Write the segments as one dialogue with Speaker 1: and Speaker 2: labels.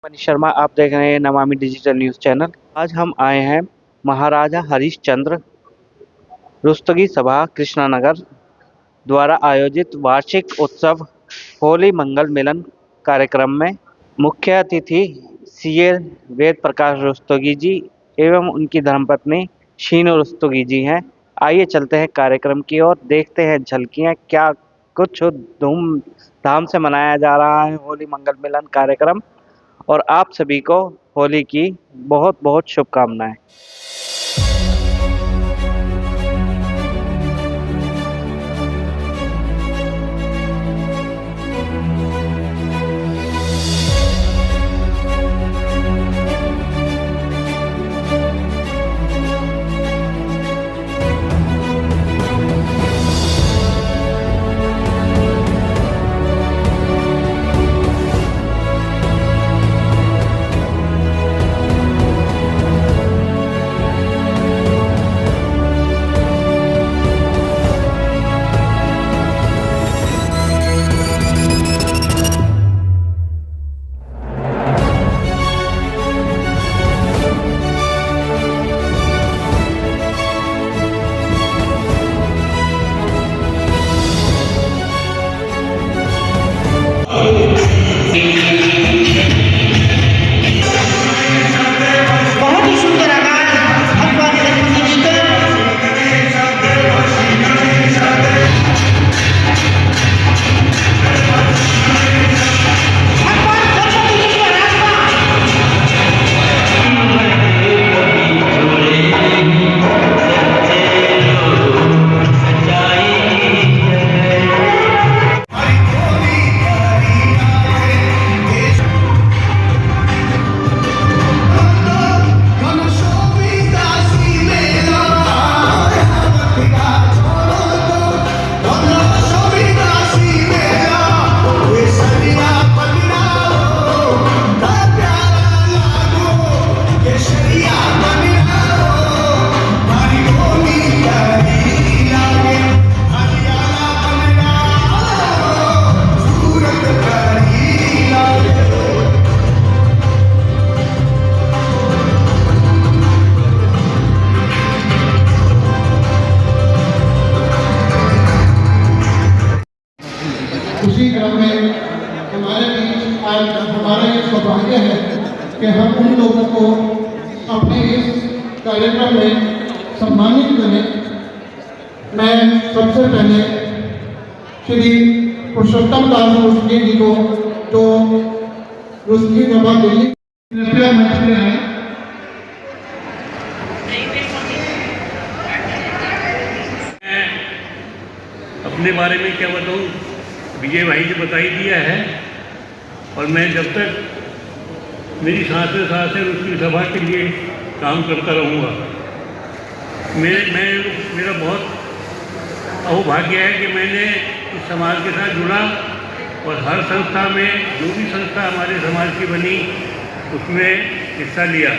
Speaker 1: मनीष शर्मा, आप देख रहे हैं नमामि डिजिटल न्यूज़ चैनल। आज हम आए हैं महाराजा हरिश्चंद्र रुस्तगी सभा कृष्णानगर द्वारा आयोजित वार्षिक उत्सव होली मंगल मिलन कार्यक्रम में। मुख्य अतिथि सीए वेद प्रकाश रुस्तगी जी एवं उनकी धर्मपत्नी शीनो रुस्तगी जी हैं। आइए चलते हैं कार्यक्रम की ओर, देखते हैं झलकियां क्या कुछ धूमधाम से मनाया जा रहा है होली मंगल मिलन कार्यक्रम। और आप सभी को होली की बहुत बहुत शुभकामनाएं।
Speaker 2: बहुत ही सुंदर आगाज भगवान लक्ष्मी जी का भगवान सरस्वती जी का रास्ता।
Speaker 3: उसी क्रम में हमारे बीच आज हमारा ये सौभाग्य है कि हम उन लोगों को अपने इस कार्यक्रम में सम्मानित करें। मैं सबसे पहले श्री पुरुषोत्तम दास रुस्तगी जी को, जो रुस्तगी सभा दिल्ली कृपया मंच पे हैं।
Speaker 4: अपने बारे में क्या बताऊँ, विजय भाई ने बता ही दिया है। और मैं जब तक मेरी सांसें उसकी सभा के लिए काम करता रहूँगा। मेरा बहुत अहोभाग्य है कि मैंने इस समाज के साथ जुड़ा और हर संस्था में, जो भी संस्था हमारे समाज की बनी, उसमें हिस्सा लिया।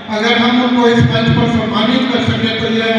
Speaker 3: अगर हम उनको इस मंच पर सम्मानित कर सके तो यह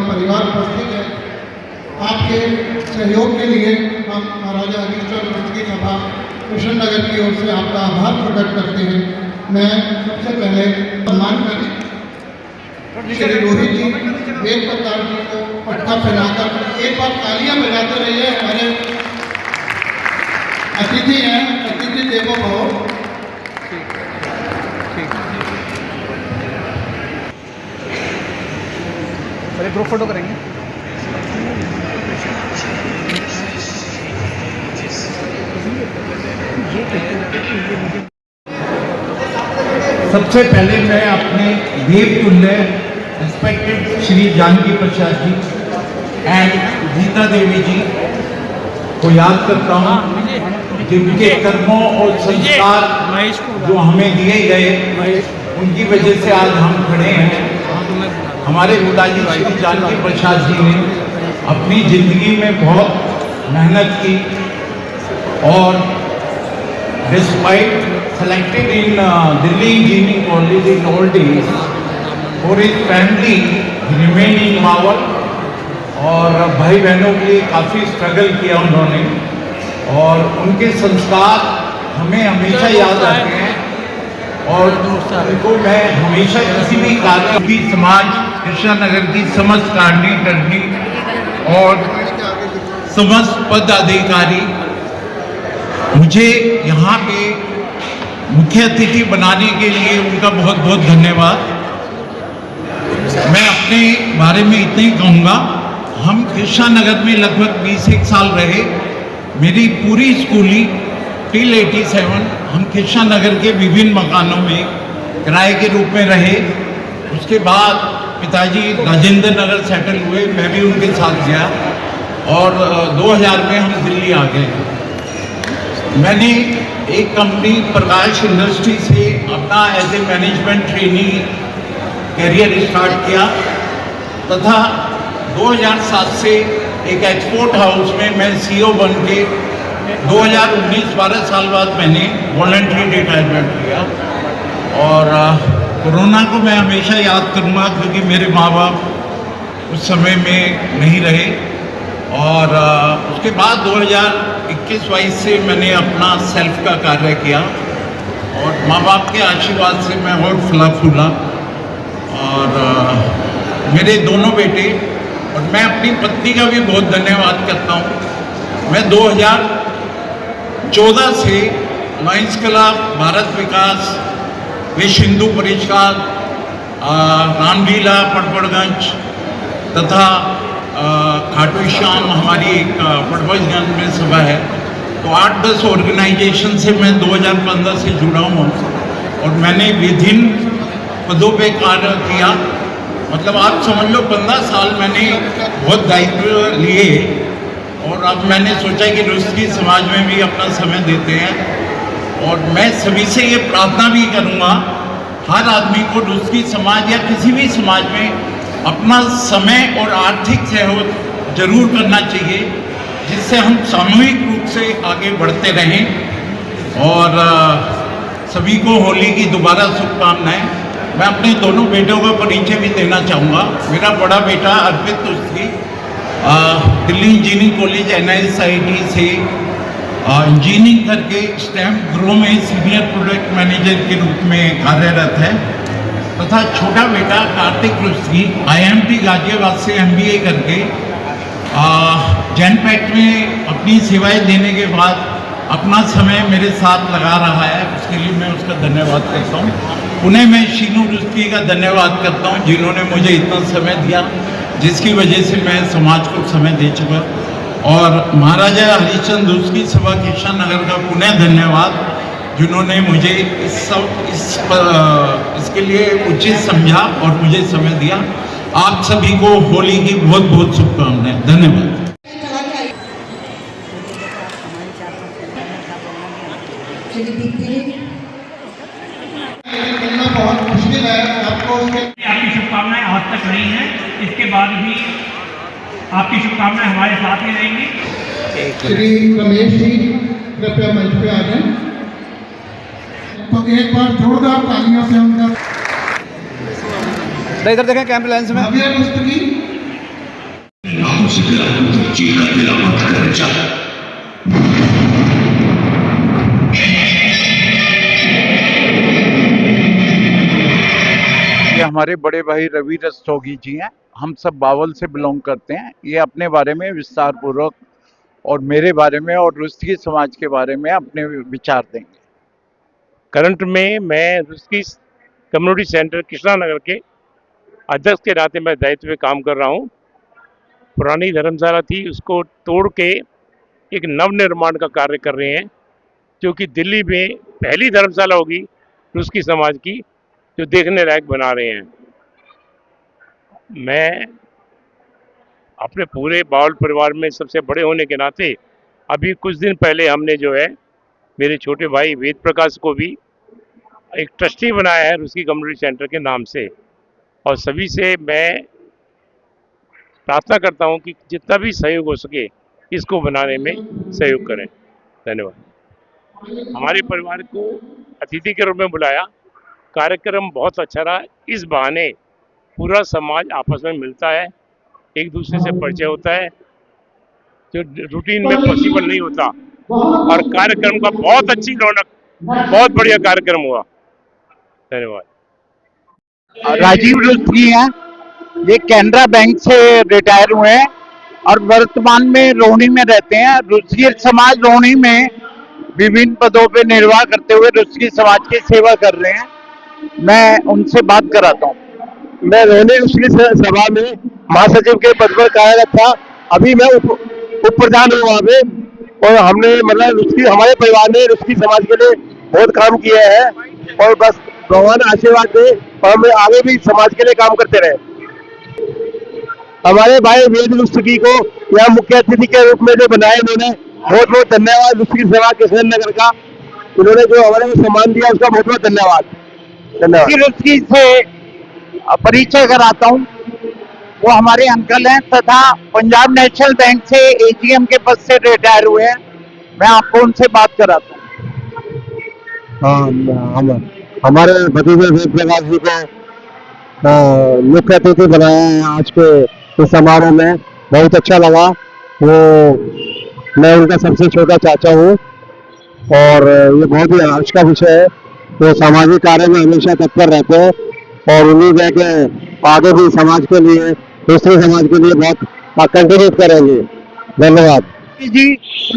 Speaker 3: परिवार उपस्थित है। आपके सहयोग के लिए हम महाराजा हरिश्चंद्र रुस्तगी सभा कृष्णनगर की ओर से आपका आभार प्रकट करते हैं। मैं सबसे पहले सम्मान करें श्री रोहित जी, वेद प्रकाश जी को पटका फैलाकर एक बार तालियां बजाते रहिए हमारे अतिथि हैं, अतिथि देवो भव।
Speaker 5: सर एक ग्रुप फोटो करेंगे।
Speaker 6: सबसे पहले मैं अपने देवतुल्य रिस्पेक्टेड श्री जानकी प्रसाद जी एंड गीता देवी जी को याद करता हूँ, जिनके कर्मों और संस्कार जो हमें दिए गए उनकी वजह से आज हम खड़े हैं। हमारे पिताजी श्री जानकी प्रसाद जी ने अपनी ज़िंदगी में बहुत मेहनत की और despite selected in Delhi Engineering College in old days, for his family remained in Mawar और भाई बहनों के लिए काफ़ी स्ट्रगल किया उन्होंने और उनके संस्कार हमें हमेशा याद आते हैं और उनको मैं हमेशा किसी भी कार्य की समाज कृष्णा नगर की समस्त कारणी करनी और समस्त पदाधिकारी मुझे यहाँ पे मुख्य अतिथि बनाने के लिए उनका बहुत बहुत धन्यवाद। मैं अपने बारे में इतना ही कहूँगा, हम कृष्णा नगर में लगभग 21 साल रहे। मेरी पूरी स्कूलिंग टिल 87 हम कृष्णा नगर के विभिन्न मकानों में किराए के रूप में रहे। उसके बाद पिताजी राजेंद्र नगर सेटल हुए, मैं भी उनके साथ गया और 2000 में हम दिल्ली आ गए। मैंने एक कंपनी प्रकाश इंडस्ट्री से अपना as a management trainee career start किया तथा 2007 से एक एक्सपोर्ट हाउस में मैं सीईओ बन के 2019 12 साल बाद मैंने वॉलंटरी रिटायरमेंट लिया। और कोरोना को मैं हमेशा याद करूँगा क्योंकि मेरे माँ बाप उस समय में नहीं रहे और उसके बाद 2021-22 से मैंने अपना सेल्फ का कार्य किया और माँ बाप के आशीर्वाद से मैं और फला फूला और मेरे दोनों बेटे और मैं अपनी पत्नी का भी बहुत धन्यवाद करता हूँ। मैं 2014 से लायंस क्लब, भारत विकास, विश्व हिंदू परिषद, रामलीला पटपड़गंज तथा खाटू श्याम हमारी एक पटपड़गंज में सभा है, तो 8-10 ऑर्गेनाइजेशन से मैं 2015 से जुड़ा हूँ और मैंने विभिन्न पदों पे कार्य किया। मतलब आप समझ लो 15 साल मैंने बहुत दायित्व लिए और अब मैंने सोचा कि रुस्तगी समाज में भी अपना समय देते हैं और मैं सभी से ये प्रार्थना भी करूँगा, हर आदमी को रुस्तगी समाज या किसी भी समाज में अपना समय और आर्थिक सहयोग जरूर करना चाहिए, जिससे हम सामूहिक रूप से आगे बढ़ते रहें। और सभी को होली की दोबारा शुभकामनाएं। मैं अपने दोनों बेटों का परिचय भी देना चाहूँगा। मेरा बड़ा बेटा Arpit Rustagi Delhi engineering college NIST से इंजीनियरिंग करके स्टैम्प गृह में सीनियर प्रोडक्ट मैनेजर के रूप में कार्यरत है तथा छोटा बेटा कार्तिक रुस्तगी IIMT गाजियाबाद से MBA करके जनपैक्ट में अपनी सेवाएं देने के बाद अपना समय मेरे साथ लगा रहा है, उसके लिए मैं उसका धन्यवाद करता हूँ। उन्हें मैं शीनू रुस्तगी का धन्यवाद करता हूँ जिन्होंने मुझे इतना समय दिया, जिसकी वजह से मैं समाज को समय दे चुका। और महाराजा हरिश्चंद्र रुस्तगी सभा कृष्णा नगर का पुनः धन्यवाद, जिन्होंने मुझे इसके लिए उचित समझा और मुझे समय दिया। आप सभी को होली की बहुत बहुत शुभकामनाएं। धन्यवाद।
Speaker 3: मिलना बहुत मुश्किल है आपको उसके
Speaker 2: आपकी शुभकामनाएं आज तक रही हैं, इसके बाद भी आपकी शुभकामनाएं हमारे साथ ही रहेंगी।
Speaker 3: श्री रमेश जी कृपया मंच पे आ जाएं। तो एक बार जोरदार तालियों से उनका
Speaker 5: इधर देखें कैमरे लेंस में।
Speaker 3: भव्य रुस्तगी
Speaker 6: ये हमारे बड़े भाई रवि रस्तोगी जी हैं। हम सब बावल से बिलोंग करते हैं। ये अपने बारे में विस्तार पूर्वक और मेरे बारे में और रुस्तगी समाज के बारे में अपने विचार देंगे।
Speaker 7: करंट में मैं रुस्तगी कम्युनिटी सेंटर कृष्णा नगर के अध्यक्ष के नाते मैं दायित्व में काम कर रहा हूँ। पुरानी धर्मशाला थी, उसको तोड़ के एक नव निर्माण का कार्य कर रहे हैं, जो कि दिल्ली में पहली धर्मशाला होगी रुस्तगी समाज की, जो देखने लायक बना रहे हैं। मैं अपने पूरे बाउल परिवार में सबसे बड़े होने के नाते अभी कुछ दिन पहले हमने जो है मेरे छोटे भाई वेद प्रकाश को भी एक ट्रस्टी बनाया है रुस्तगी कम्युनिटी सेंटर के नाम से, और सभी से मैं प्रार्थना करता हूं कि जितना भी सहयोग हो सके इसको बनाने में सहयोग करें। धन्यवाद। हमारे परिवार को अतिथि के रूप में बुलाया, कार्यक्रम बहुत अच्छा रहा। इस बहाने पूरा समाज आपस में मिलता है, एक दूसरे से परिचय होता है, जो रूटीन में पॉसिबल नहीं होता, और कार्यक्रम का बहुत अच्छी रौनक, बहुत बढ़िया कार्यक्रम हुआ। धन्यवाद।
Speaker 6: राजीव रुस्तगी हैं, ये कैनरा बैंक से रिटायर हुए हैं और वर्तमान में रोहिणी में रहते हैं। रुस्तगी समाज रोहिणी में विभिन्न पदों पे निर्वाह करते हुए रुस्तगी समाज की सेवा कर रहे हैं। मैं उनसे बात कराता हूँ।
Speaker 8: मैं रोहिणी रुस्तगी सभा में महासचिव के पद पर कार्यरत था। अभी मैं उप प्रधान हूँ वहाँ पे, और हमने मतलब रुस्तगी, हमारे परिवार ने रुस्तगी समाज के लिए बहुत काम किया है, और बस भगवान आशीर्वाद दे और हम आगे भी समाज के लिए काम करते रहे। हमारे भाई वेद रुस्तगी को यहाँ मुख्य अतिथि के रूप में जो बनाया, उन्होंने बहुत बहुत धन्यवाद। रुस्तगी सभा कृष्ण नगर का उन्होंने जो हमारे को सम्मान दिया, उसका बहुत बहुत धन्यवाद।
Speaker 6: रुस्तगी से परिचय कराता हूँ। वो हमारे अंकल हैं तथा पंजाब नेशनल बैंक से एजीएम के पद से रिटायर हुए हैं। मैं आपको उनसे बात कराता हूँ।
Speaker 8: हमारे भतीजे वेद प्रकाश जी को मुख्य अतिथि बनाया है आज के इस समारोह में, बहुत अच्छा लगा। वो मैं उनका सबसे छोटा चाचा हूँ, और ये बहुत ही हर्ष का विषय है। वो सामाजिक कार्य में हमेशा तत्पर रहते हैं, और उम्मीद है कि आगे भी समाज के लिए, दूसरे समाज के लिए बहुत कंट्रीब्यूट करेंगे। धन्यवाद
Speaker 6: जी।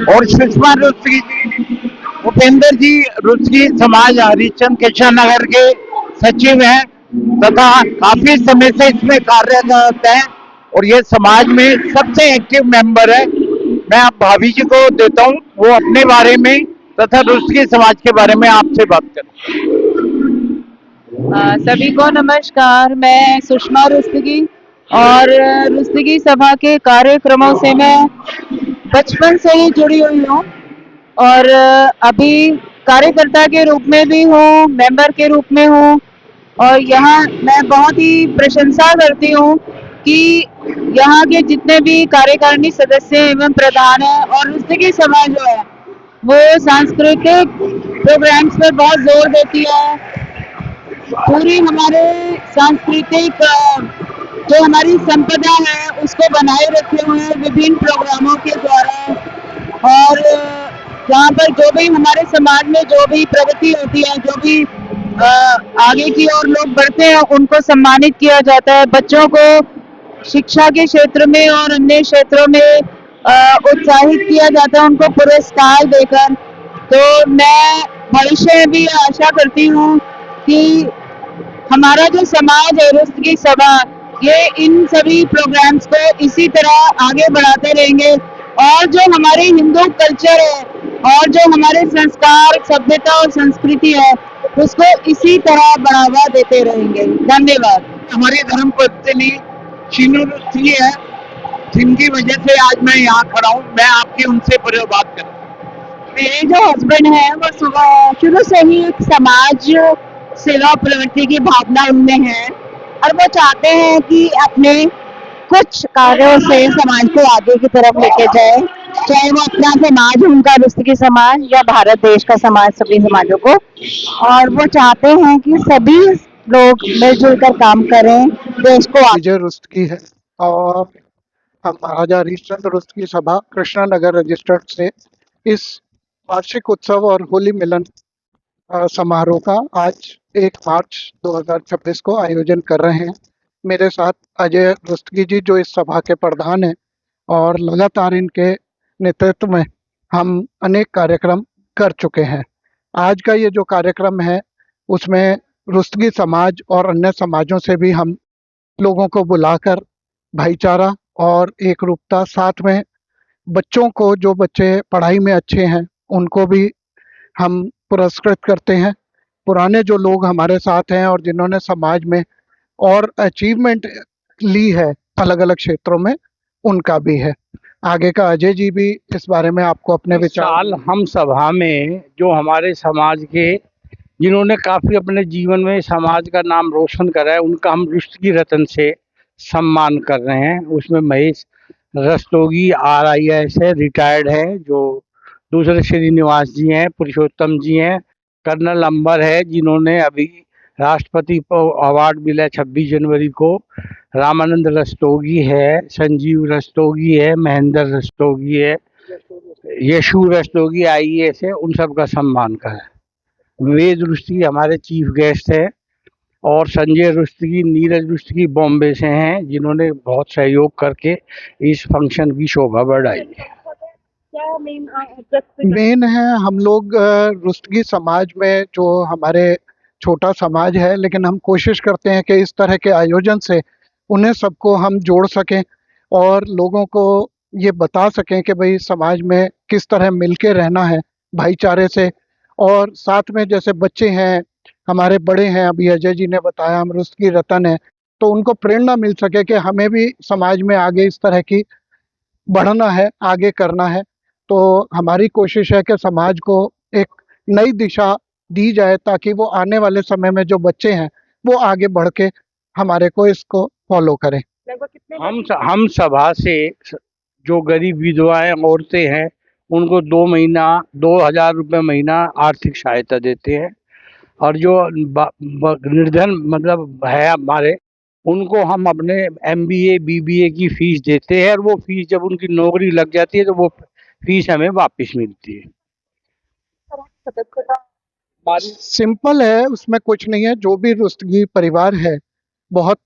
Speaker 6: और सुषमा रुस्तगी जी, उपेंद्र जी रुस्तगी समाज हरिश्चंद्र कृष्ण नगर के सचिव हैं तथा काफी समय से इसमें कार्यरत हैं, और ये समाज में सबसे एक्टिव मेंबर है। मैं आप भाभी जी को देता हूँ, वो अपने बारे में तथा रुस्तगी समाज के बारे में आपसे बात करें।
Speaker 9: सभी को नमस्कार। मैं सुषमा रुस्तगी, और रुस्तगी सभा के कार्यक्रमों से मैं बचपन से ही जुड़ी हुई हूँ, और अभी कार्यकर्ता के रूप में भी हूँ, मेंबर के रूप में हूँ। और यहाँ मैं बहुत ही प्रशंसा करती हूँ कि यहाँ के जितने भी कार्यकारिणी सदस्य एवं प्रधान हैं, और रुस्तगी समाज जो है वो सांस्कृतिक प्रोग्राम्स पर बहुत जोर देती है। पूरी हमारे सांस्कृतिक जो हमारी संपदा है उसको बनाए रखे हुए हैं विभिन्न प्रोग्रामों के द्वारा, और यहाँ पर जो भी हमारे समाज में जो भी प्रगति होती है, जो भी आगे की ओर लोग बढ़ते हैं, उनको सम्मानित किया जाता है। बच्चों को शिक्षा के क्षेत्र में और अन्य क्षेत्रों में उत्साहित किया जाता है, उनको पुरस्कार देकर। तो मैं भविष्य में भी आशा करती हूँ कि हमारा जो समाज है रुस्तगी सभा, ये इन सभी प्रोग्राम्स को इसी तरह आगे बढ़ाते रहेंगे, और जो हमारे हिंदू कल्चर है और जो हमारे संस्कार, सभ्यता और संस्कृति है, उसको इसी तरह बढ़ावा देते रहेंगे। धन्यवाद।
Speaker 6: हमारी धर्म पत्नी शीनू रुस्तगी है, जिनकी वजह से आज मैं यहाँ खड़ा हूँ। मैं आपकी उनसे बात करूँ।
Speaker 9: मेरे जो हस्बैंड है वो शुरू से ही एक समाज सेवा प्रवृत्ति की भावना उनमें है, और वो चाहते हैं कि अपने कुछ कार्यों से समाज को आगे की तरफ लेके जाए, चाहे वो अपना समाज, उनका रुस्तगी समाज, या भारत देश का समाज, सभी समाजों को। और वो चाहते हैं कि सभी लोग मिलजुल कर काम करें, देश को
Speaker 3: विजय रुस्तगी है, और हम महाराजा हरिश्चंद्र रुस्तगी सभा कृष्णा नगर रजिस्टर्ड से इस वार्षिक उत्सव और होली मिलन समारोह का आज 1 मार्च 2026 को आयोजन कर रहे हैं। मेरे साथ अजय रुस्तगी जी, जो इस सभा के प्रधान हैं, और लगातार इनके नेतृत्व में हम अनेक कार्यक्रम कर चुके हैं। आज का ये जो कार्यक्रम है उसमें रुस्तगी समाज और अन्य समाजों से भी हम लोगों को बुलाकर भाईचारा और एकरूपता, साथ में बच्चों को, जो बच्चे पढ़ाई में अच्छे हैं उनको भी हम पुरस्कृत करते हैं। पुराने जो लोग हमारे साथ हैं और जिन्होंने समाज में और अचीवमेंट ली है अलग अलग क्षेत्रों में, उनका भी है। आगे का अजय जी भी इस बारे में आपको अपने विचार।
Speaker 1: साल हम सभा में जो हमारे समाज के जिन्होंने काफ़ी अपने जीवन में समाज का नाम रोशन करा है, उनका हम रुस्तगी रत्न से सम्मान कर रहे हैं। उसमें महेश रस्तोगी RIS है, रिटायर्ड है, जो दूसरे श्रीनिवास जी हैं, पुरुषोत्तम जी हैं, कर्नल अंबर है जिन्होंने अभी राष्ट्रपति अवार्ड मिला 26 जनवरी को, रामानंद रस्तोगी है, संजीव रस्तोगी है, महेंद्र रस्तोगी है, यशु रस्तोगी IAS है, उन सब का सम्मान करें। वेद रुस्तगी हमारे चीफ गेस्ट है और संजय रुस्तगी, नीरज रुस्तगी बॉम्बे से हैं, जिन्होंने बहुत सहयोग करके इस फंक्शन की शोभा बढ़ाई है। मेन है हम लोग रुस्तगी समाज में, जो हमारे छोटा समाज है, लेकिन हम कोशिश करते हैं कि इस तरह के आयोजन से उन्हें सबको हम जोड़ सकें और लोगों को ये बता सकें कि भाई समाज में किस तरह मिलके रहना है भाईचारे से। और साथ में जैसे बच्चे हैं, हमारे बड़े हैं, अभी अजय जी ने बताया हम रुस्तगी रत्न है, तो उनको प्रेरणा मिल सके कि हमें भी समाज में आगे इस तरह की बढ़ना है, आगे करना है। तो हमारी कोशिश है कि समाज को एक नई दिशा दी जाए ताकि वो आने वाले समय में जो बच्चे हैं वो आगे बढ़ के हमारे को इसको फॉलो करें। हम सभा से जो गरीब विधवाएं औरतें हैं उनको 2,000 रुपये महीना आर्थिक सहायता देते हैं, और जो निर्धन मतलब है हमारे, उनको हम अपने MBA BBA की फीस देते हैं, और वो फीस जब उनकी नौकरी लग जाती है तो वो फीस हमें वापस मिलती है। सिंपल है, उसमें कुछ नहीं है। जो भी रुस्तगी परिवार है, बहुत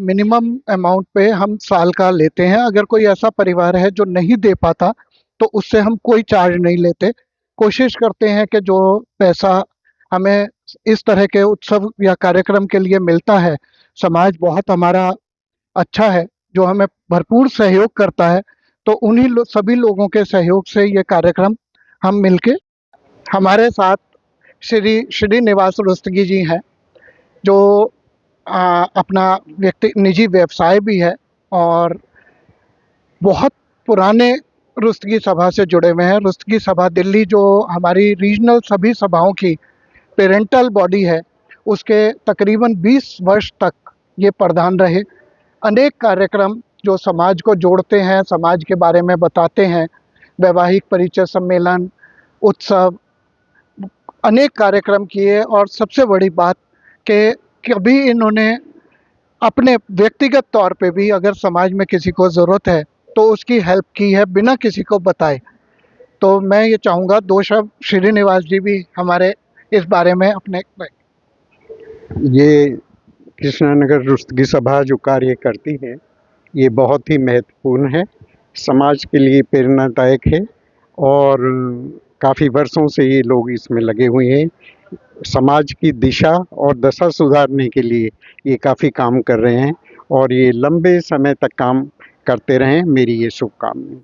Speaker 1: मिनिमम अमाउंट पे हम साल का लेते हैं। अगर कोई ऐसा परिवार है जो नहीं दे पाता तो उससे हम कोई चार्ज नहीं लेते। कोशिश करते हैं कि जो पैसा हमें इस तरह के उत्सव या कार्यक्रम के लिए मिलता है, समाज बहुत हमारा अच्छा है जो हमें भरपूर सहयोग करता है, तो उन्हीं सभी लोगों के सहयोग से ये कार्यक्रम हम मिलके, हमारे साथ श्रीनिवास रुस्तगी जी हैं जो अपना निजी व्यवसाय भी है और बहुत पुराने रुस्तगी सभा से जुड़े हुए हैं। रुस्तगी सभा दिल्ली जो हमारी रीजनल सभी सभाओं की पेरेंटल बॉडी है, उसके तकरीबन 20 वर्ष तक ये प्रधान रहे। अनेक कार्यक्रम जो समाज को जोड़ते हैं, समाज के बारे में बताते हैं, वैवाहिक परिचय सम्मेलन, उत्सव, अनेक कार्यक्रम किए। और सबसे बड़ी बात कि कभी इन्होंने अपने व्यक्तिगत तौर पे भी अगर समाज में किसी को ज़रूरत है तो उसकी हेल्प की है बिना किसी को बताए। तो मैं ये चाहूँगा 2 शब्द श्रीनिवास जी भी हमारे इस बारे में अपने।
Speaker 10: ये कृष्णानगर रुस्तगी सभा जो कार्य करती है ये बहुत ही महत्वपूर्ण है, समाज के लिए प्रेरणादायक है और काफ़ी वर्षों से ये लोग इसमें लगे हुए हैं। समाज की दिशा और दशा सुधारने के लिए ये काफ़ी काम कर रहे हैं और ये लंबे समय तक काम करते रहें, मेरी ये शुभकामनाएं।